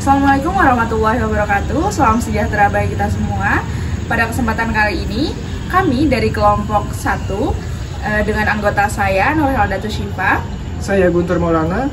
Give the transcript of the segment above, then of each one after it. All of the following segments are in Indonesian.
Assalamualaikum warahmatullahi wabarakatuh. Salam sejahtera bagi kita semua. Pada kesempatan kali ini, kami dari kelompok 1 dengan anggota saya Nurul Datu Syifa, saya Guntur Maulana,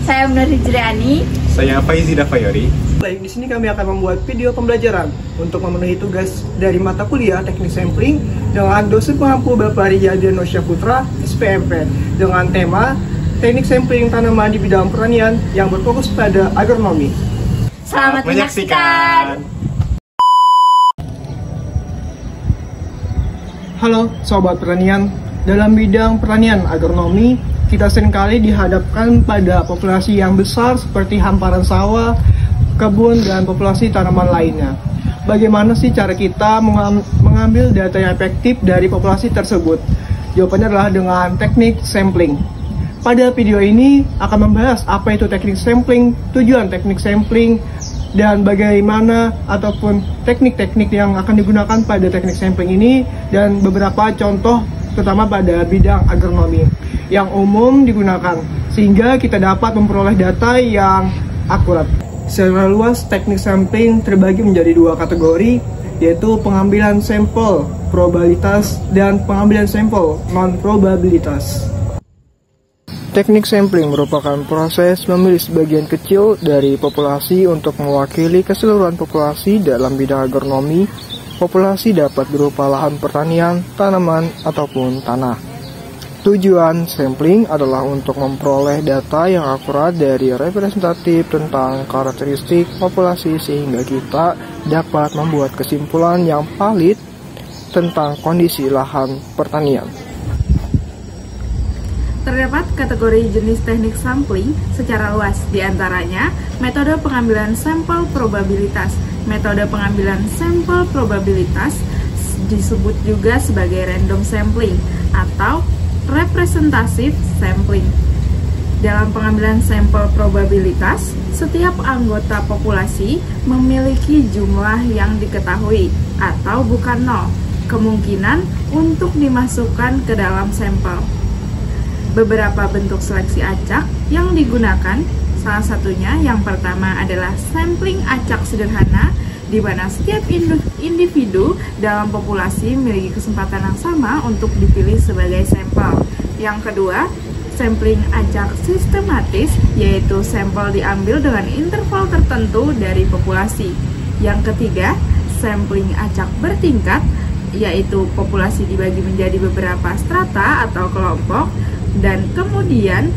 saya Nur Hijriani, saya Faizi Dafayori. Baik, di sini kami akan membuat video pembelajaran untuk memenuhi tugas dari mata kuliah Teknik Sampling dengan dosen pengampu Bapak Rijadiano Syaputra, SPMP, dengan tema Teknik Sampling Tanaman di Bidang Pertanian yang berfokus pada agronomi. Selamat menyaksikan. Halo Sobat Pertanian, dalam bidang pertanian agronomi, kita seringkali dihadapkan pada populasi yang besar seperti hamparan sawah, kebun, dan populasi tanaman lainnya. Bagaimana sih cara kita mengambil data yang efektif dari populasi tersebut? Jawabannya adalah dengan teknik sampling. Pada video ini akan membahas apa itu teknik sampling, tujuan teknik sampling, dan bagaimana ataupun teknik-teknik yang akan digunakan pada teknik sampling ini, dan beberapa contoh terutama pada bidang agronomi yang umum digunakan sehingga kita dapat memperoleh data yang akurat. Secara luas, teknik sampling terbagi menjadi dua kategori, yaitu pengambilan sampel probabilitas dan pengambilan sampel non-probabilitas. Teknik sampling merupakan proses memilih sebagian kecil dari populasi untuk mewakili keseluruhan populasi dalam bidang agronomi. Populasi dapat berupa lahan pertanian, tanaman, ataupun tanah. Tujuan sampling adalah untuk memperoleh data yang akurat dari representatif tentang karakteristik populasi sehingga kita dapat membuat kesimpulan yang valid tentang kondisi lahan pertanian. Terdapat kategori jenis teknik sampling secara luas, diantaranya metode pengambilan sampel probabilitas. Metode pengambilan sampel probabilitas disebut juga sebagai random sampling atau representative sampling. Dalam pengambilan sampel probabilitas, setiap anggota populasi memiliki jumlah yang diketahui atau bukan nol, kemungkinan untuk dimasukkan ke dalam sampel. Beberapa bentuk seleksi acak yang digunakan, salah satunya yang pertama adalah sampling acak sederhana, di mana setiap individu dalam populasi memiliki kesempatan yang sama untuk dipilih sebagai sampel. Yang kedua, sampling acak sistematis, yaitu sampel diambil dengan interval tertentu dari populasi. Yang ketiga, sampling acak bertingkat, yaitu populasi dibagi menjadi beberapa strata atau kelompok, dan kemudian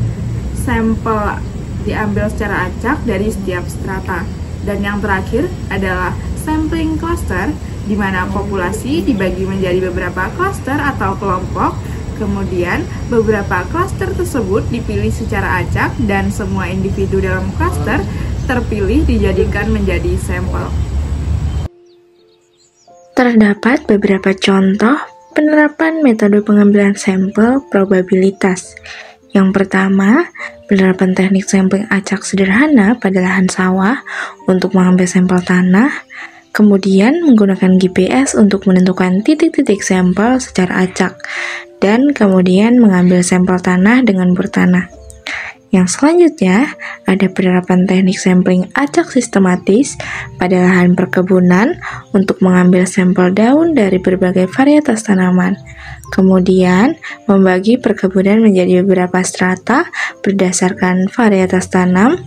sampel diambil secara acak dari setiap strata. Dan yang terakhir adalah sampling cluster, di mana populasi dibagi menjadi beberapa cluster atau kelompok, kemudian beberapa cluster tersebut dipilih secara acak dan semua individu dalam cluster terpilih dijadikan menjadi sampel. Terdapat beberapa contoh penerapan metode pengambilan sampel probabilitas. Yang pertama, penerapan teknik sampling acak sederhana pada lahan sawah untuk mengambil sampel tanah, kemudian menggunakan GPS untuk menentukan titik-titik sampel secara acak, dan kemudian mengambil sampel tanah dengan bertanah. Yang selanjutnya, ada penerapan teknik sampling acak sistematis pada lahan perkebunan untuk mengambil sampel daun dari berbagai varietas tanaman. Kemudian, membagi perkebunan menjadi beberapa strata berdasarkan varietas tanam,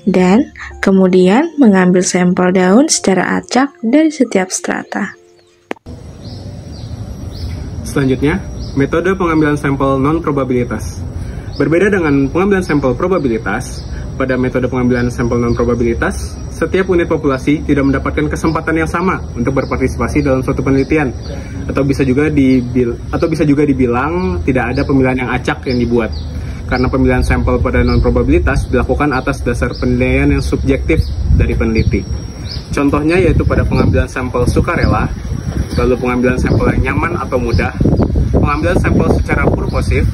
dan kemudian mengambil sampel daun secara acak dari setiap strata. Selanjutnya, metode pengambilan sampel non-probabilitas. Berbeda dengan pengambilan sampel probabilitas, pada metode pengambilan sampel non-probabilitas, setiap unit populasi tidak mendapatkan kesempatan yang sama untuk berpartisipasi dalam suatu penelitian, atau bisa juga dibilang tidak ada pemilihan yang acak yang dibuat, karena pemilihan sampel pada non-probabilitas dilakukan atas dasar penilaian yang subjektif dari peneliti. Contohnya yaitu pada pengambilan sampel sukarela, lalu pengambilan sampel yang nyaman atau mudah, pengambilan sampel secara purposif,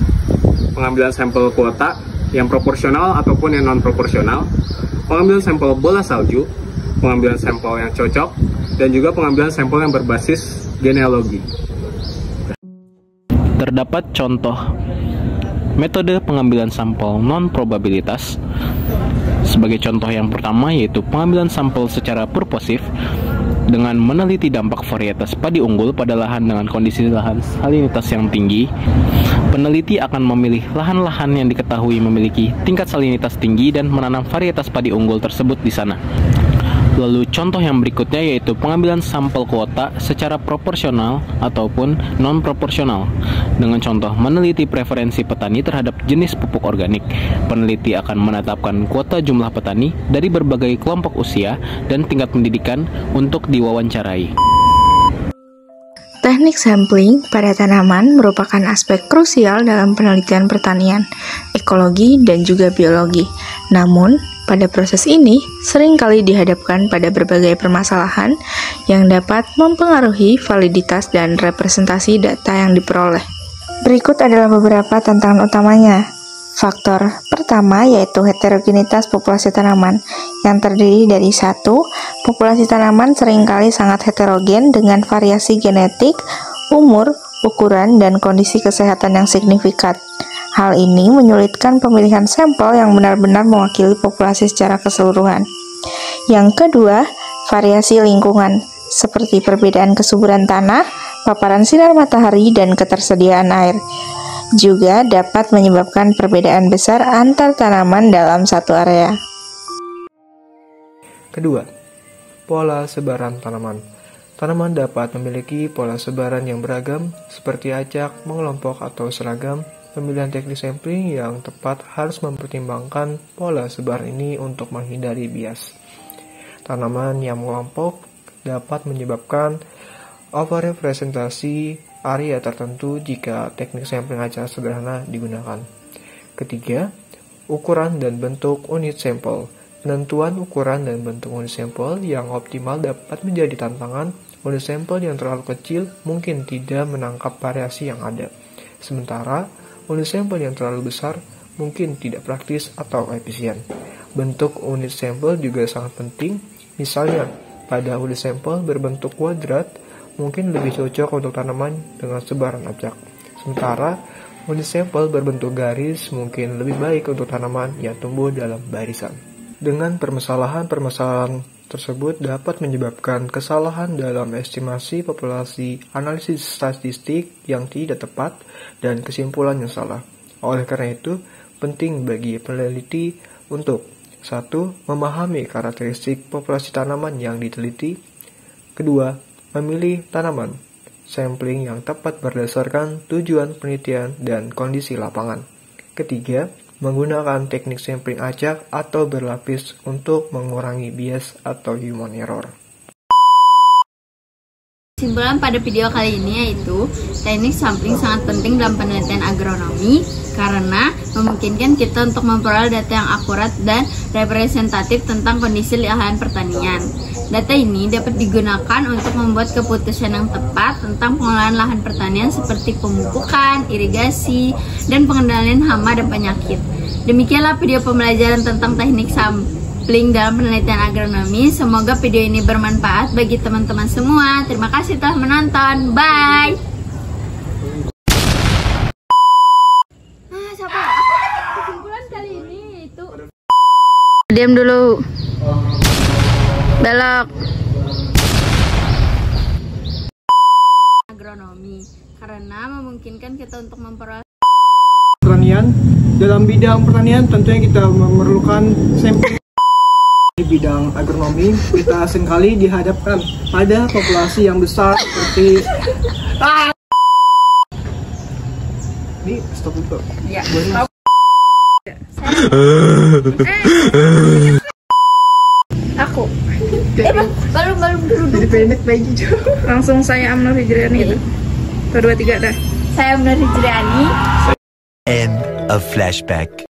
pengambilan sampel kuota yang proporsional ataupun yang non-proporsional, pengambilan sampel bola salju, pengambilan sampel yang cocok, dan juga pengambilan sampel yang berbasis genealogi. Terdapat contoh metode pengambilan sampel non-probabilitas Sebagai contoh yang pertama yaitu pengambilan sampel secara purposif dengan meneliti dampak varietas padi unggul pada lahan dengan kondisi lahan salinitas yang tinggi. Peneliti akan memilih lahan-lahan yang diketahui memiliki tingkat salinitas tinggi dan menanam varietas padi unggul tersebut di sana. Lalu contoh yang berikutnya yaitu pengambilan sampel kuota secara proporsional ataupun non-proporsional. Dengan contoh meneliti preferensi petani terhadap jenis pupuk organik. Peneliti akan menetapkan kuota jumlah petani dari berbagai kelompok usia dan tingkat pendidikan untuk diwawancarai. Teknik sampling pada tanaman merupakan aspek krusial dalam penelitian pertanian, ekologi, dan juga biologi. Namun, pada proses ini seringkali dihadapkan pada berbagai permasalahan yang dapat mempengaruhi validitas dan representasi data yang diperoleh. Berikut adalah beberapa tantangan utamanya. Faktor pertama yaitu heterogenitas populasi tanaman yang terdiri dari populasi tanaman seringkali sangat heterogen dengan variasi genetik, umur, ukuran, dan kondisi kesehatan yang signifikan. Hal ini menyulitkan pemilihan sampel yang benar-benar mewakili populasi secara keseluruhan. Yang kedua, variasi lingkungan, seperti perbedaan kesuburan tanah, paparan sinar matahari, dan ketersediaan air. Juga dapat menyebabkan perbedaan besar antar tanaman dalam satu area. Kedua, pola sebaran tanaman. Tanaman dapat memiliki pola sebaran yang beragam, seperti acak, mengelompok, atau seragam. Pemilihan teknik sampling yang tepat harus mempertimbangkan pola sebaran ini untuk menghindari bias. Tanaman yang mengelompok dapat menyebabkan overrepresentasi area tertentu jika teknik sampling acak sederhana digunakan. Ketiga, ukuran dan bentuk unit sampel. Penentuan ukuran dan bentuk unit sampel yang optimal dapat menjadi tantangan. Unit sampel yang terlalu kecil mungkin tidak menangkap variasi yang ada. Sementara, unit sampel yang terlalu besar mungkin tidak praktis atau efisien. Bentuk unit sampel juga sangat penting. Misalnya, pada unit sampel berbentuk kuadrat, mungkin lebih cocok untuk tanaman dengan sebaran acak. Sementara, unit sampel berbentuk garis mungkin lebih baik untuk tanaman yang tumbuh dalam barisan. Dengan permasalahan tersebut dapat menyebabkan kesalahan dalam estimasi populasi, analisis statistik yang tidak tepat, dan kesimpulan yang salah. Oleh karena itu, penting bagi peneliti untuk 1. Memahami karakteristik populasi tanaman yang diteliti. 2. Memilih tanaman sampling yang tepat berdasarkan tujuan penelitian dan kondisi lapangan. 3. Menggunakan teknik sampling acak atau berlapis untuk mengurangi bias atau human error. Kesimpulan pada video kali ini yaitu teknik sampling sangat penting dalam penelitian agronomi karena memungkinkan kita untuk memperoleh data yang akurat dan representatif tentang kondisi lahan pertanian. Data ini dapat digunakan untuk membuat keputusan yang tepat tentang pengelolaan lahan pertanian seperti pemupukan, irigasi, dan pengendalian hama dan penyakit. Demikianlah video pembelajaran tentang teknik sampling dalam penelitian agronomi. Semoga video ini bermanfaat bagi teman-teman semua. Terima kasih telah menonton. Bye! Kesimpulan kali ini itu diam dulu. Belok. Agronomi karena memungkinkan kita untuk memperoleh Pertanian. Dalam bidang pertanian tentunya kita memerlukan sampling. Di bidang agronomi kita seringkali dihadapkan pada populasi yang besar seperti ini stop dulu. Ya. Aku. Baru duduk. Jadi pendek lagi juga. Langsung saya Amnur Hijriani gitu. 1, 2, 3 dah. Saya Amnur Hijriani. End of flashback.